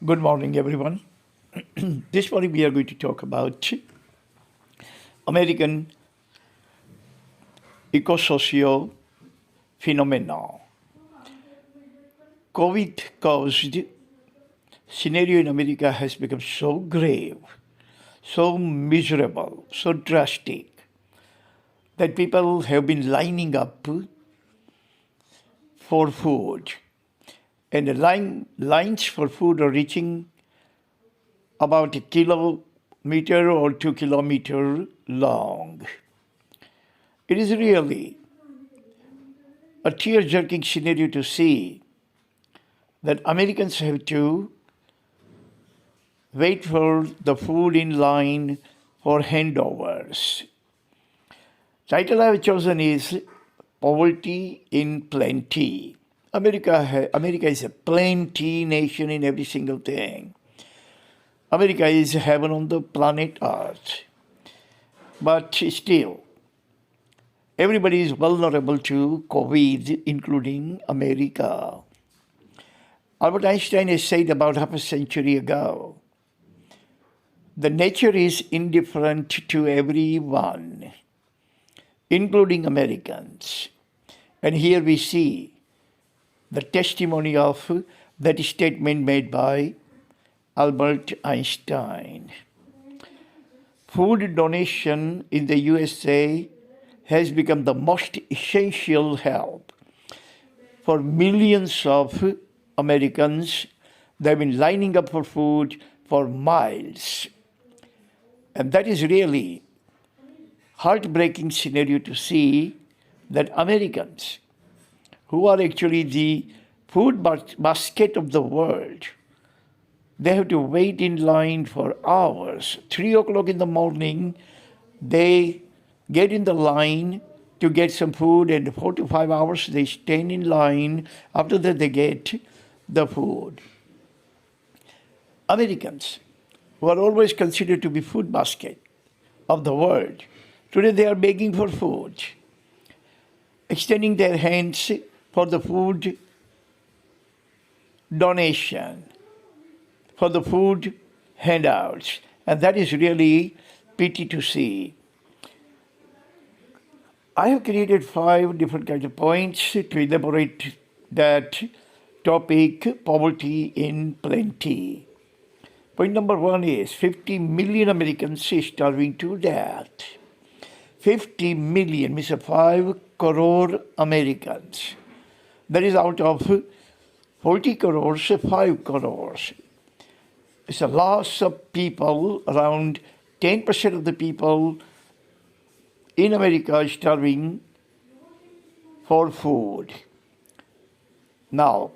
Good morning, everyone. This morning we are going to talk about American eco-socio phenomena. COVID-caused scenario in America has become so grave, so miserable, so drastic that people have been lining up for food. And the lines for food are reaching about a kilometer or 2 kilometer long. It is really a tear-jerking scenario to see that Americans have to wait for the food in line for handovers. Title I have chosen is Poverty in Plenty. America is a plenty nation in every single thing. America is heaven on the planet Earth. But still, everybody is vulnerable to COVID, including America. Albert Einstein has said about half a century ago, the nature is indifferent to everyone, including Americans. And here we see the testimony of that statement made by Albert Einstein. Food donation in the USA has become the most essential help for millions of Americans. They've been lining up for food for miles. And that is really heartbreaking scenario to see that Americans, who are actually the food basket of the world, they have to wait in line for hours. 3 o'clock in the morning, they get in the line to get some food, and 4 to 5 hours they stand in line. After that, they get the food. Americans, who are always considered to be food basket of the world, today they are begging for food, extending their hands for the food donation, for the food handouts. And that is really pity to see. I have created 5 different kinds of points to elaborate that topic, poverty in plenty. Point number 1 is 50 million Americans starving to death. 50 million means 5 crore Americans. That is out of 40 crores, 5 crores. It's a loss of people. Around 10% of the people in America are starving for food. Now,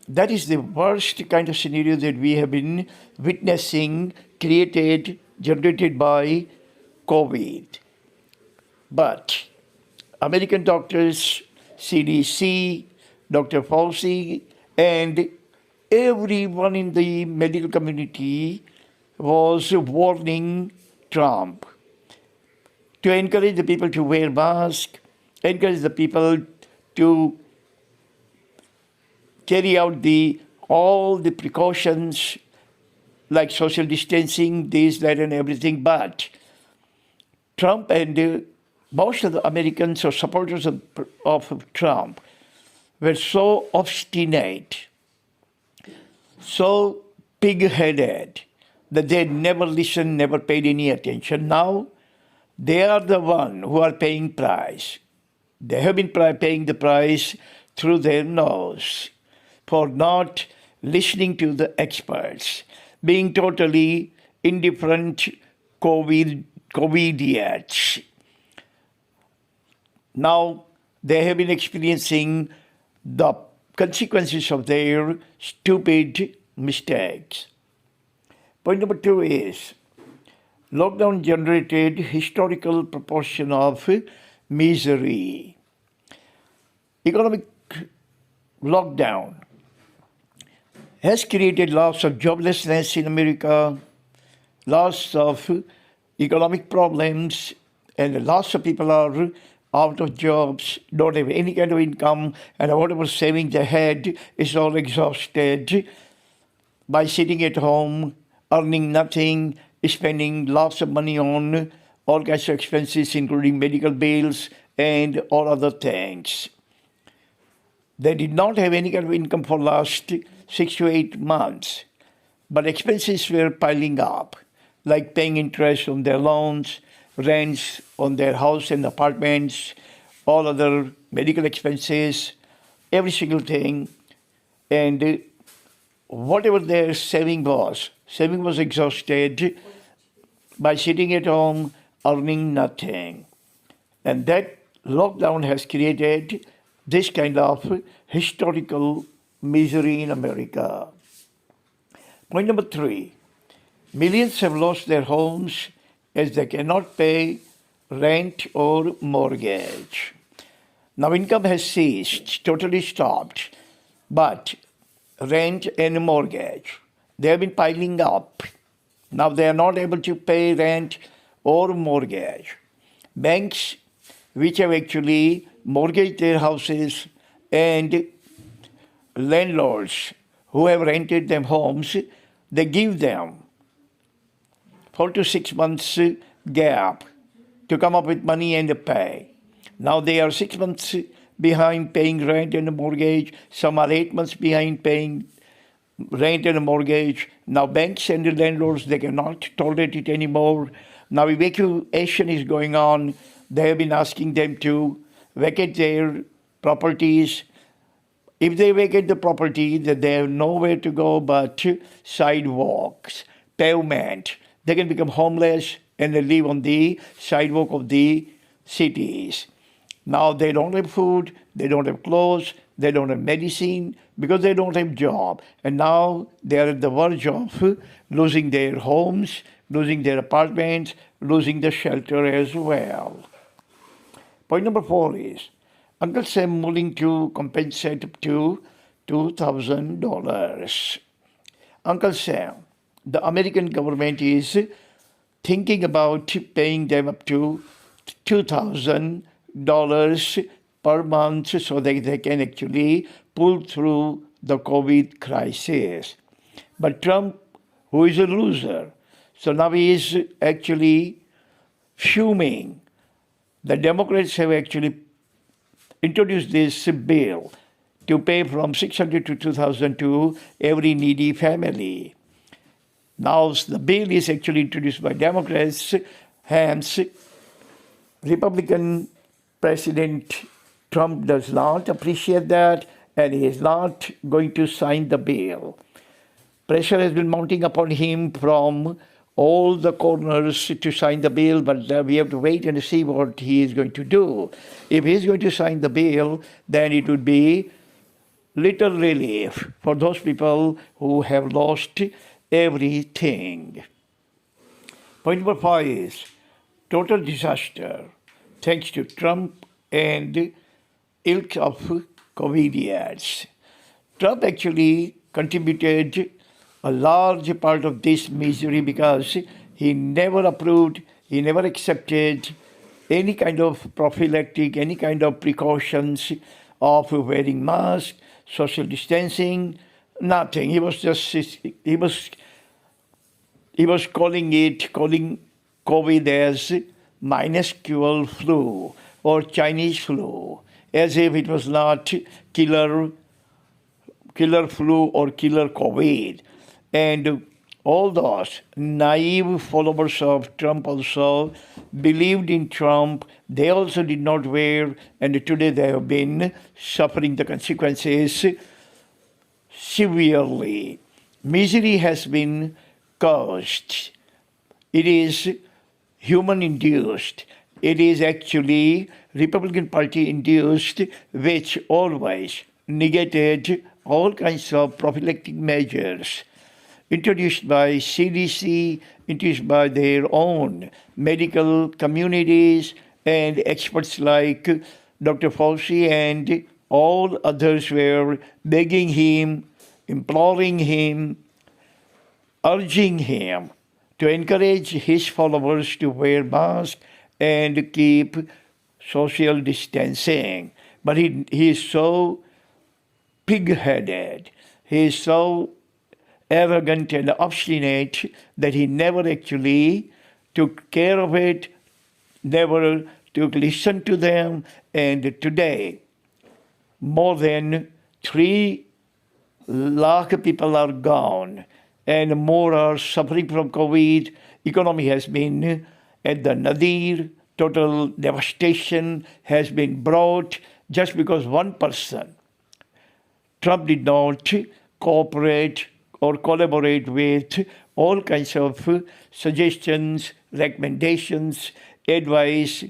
that is the worst kind of scenario that we have been witnessing, generated by COVID. But American doctors, CDC, Dr. Fauci, and everyone in the medical community was warning Trump to encourage the people to wear masks, encourage the people to carry out all the precautions like social distancing, this, that, and everything. But Trump and most of the Americans or supporters of Trump were so obstinate, so pig-headed, that they never listened, never paid any attention. Now, they are the one who are paying price. They have been paying the price through their nose for not listening to the experts, being totally indifferent COVIDiots. Now they have been experiencing the consequences of their stupid mistakes. Point number 2 is lockdown generated historical proportion of misery. Economic lockdown has created lots of joblessness in America, lots of economic problems, and lots of people are out of jobs, don't have any kind of income, and whatever savings they had is all exhausted. by sitting at home, earning nothing, spending lots of money on all kinds of expenses, including medical bills and all other things. They did not have any kind of income for last 6 to 8 months, but expenses were piling up, like paying interest on their loans, rents on their house and apartments, all other medical expenses, every single thing. And whatever their saving was exhausted by sitting at home, earning nothing. And that lockdown has created this kind of historical misery in America. Point number 3, millions have lost their homes as they cannot pay rent or mortgage. Now income has ceased, totally stopped, but rent and mortgage, they have been piling up. Now they are not able to pay rent or mortgage. Banks, which have actually mortgaged their houses, and landlords who have rented them homes, they give them 4 to 6 months gap to come up with money and pay. Now they are 6 months behind paying rent and mortgage. Some are 8 months behind paying rent and mortgage. Now banks and the landlords, they cannot tolerate it anymore. Now evacuation is going on. They have been asking them to vacate their properties. If they vacate the property, then they have nowhere to go but sidewalks, pavement. They can become homeless and they live on the sidewalk of the cities. Now they don't have food, they don't have clothes, they don't have medicine because they don't have job. And now they are at the verge of losing their homes, losing their apartments, losing the shelter as well. Point number 4 is Uncle Sam willing to compensate up to $2,000. Uncle Sam, the American government is thinking about paying them up to $2,000 per month so that they can actually pull through the COVID crisis. But Trump, who is a loser, so now he is actually fuming. The Democrats have actually introduced this bill to pay from $600 to $2,000 to every needy family. Now the bill is actually introduced by Democrats, hence Republican President Trump does not appreciate that and he is not going to sign the bill. Pressure has been mounting upon him from all the corners to sign the bill, but we have to wait and see what he is going to do. If he is going to sign the bill, then it would be little relief for those people who have lost everything. Point number 5 is total disaster thanks to Trump and ilk of comedians. Trump actually contributed a large part of this misery because he never approved, he never accepted any kind of prophylactic, any kind of precautions of wearing masks, social distancing, nothing. He was calling COVID as minuscule flu or Chinese flu, as if it was not killer flu or killer COVID. And all those naive followers of Trump also believed in Trump. They also did not wear, and today they have been suffering the consequences severely. Misery has been caused. It is human-induced. It is actually Republican Party induced, which always negated all kinds of prophylactic measures introduced by CDC, introduced by their own medical communities and experts like Dr. Fauci, and all others were begging him, imploring him, urging him to encourage his followers to wear masks and keep social distancing. But he is so pig-headed, he is so arrogant and obstinate that he never actually took care of it, never took listen to them. And today, more than 3 lakh people are gone and more are suffering from COVID. Economy has been at the nadir. Total devastation has been brought just because one person, Trump, did not cooperate or collaborate with all kinds of suggestions, recommendations, advice,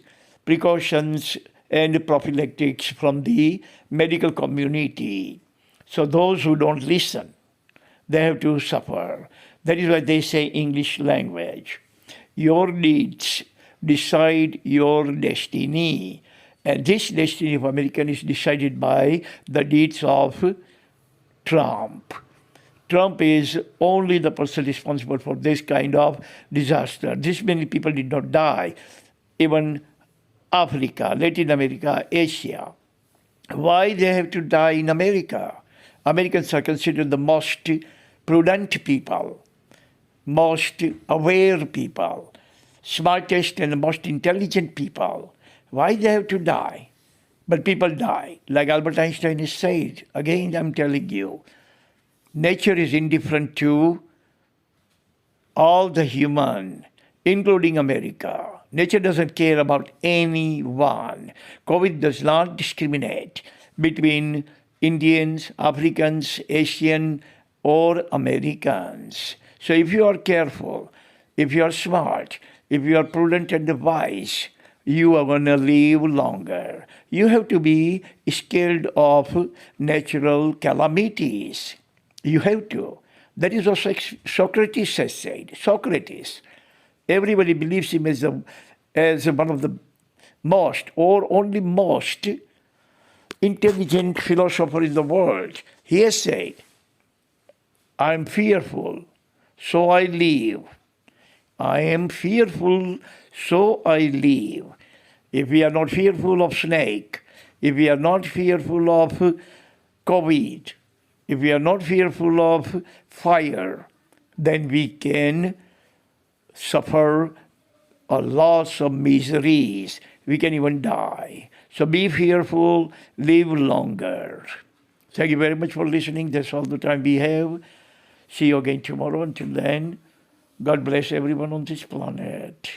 precautions, and prophylactics from the medical community. So those who don't listen, they have to suffer. That is why they say English language. Your deeds decide your destiny. And this destiny of America is decided by the deeds of Trump. Trump is only the person responsible for this kind of disaster. This many people did not die. Even Africa, Latin America, Asia. Why they have to die in America? Americans are considered the most prudent people, most aware people, smartest and most intelligent people. Why they have to die? But people die. Like Albert Einstein has said, again I'm telling you, nature is indifferent to all the human, including America. Nature doesn't care about anyone. COVID does not discriminate between Indians, Africans, Asian, or Americans. So if you are careful, if you are smart, if you are prudent and wise, you are going to live longer. You have to be scared of natural calamities. You have to. That is what Socrates has said. Socrates. Everybody believes him as one of the most or only most intelligent philosopher in the world. He has said, I am fearful, so I live. I am fearful, so I live. If we are not fearful of snake, if we are not fearful of COVID, if we are not fearful of fire, then we can suffer a loss of miseries. We can even die. So be fearful, live longer. Thank you very much for listening. That's all the time we have. See you again tomorrow. Until then, God bless everyone on this planet.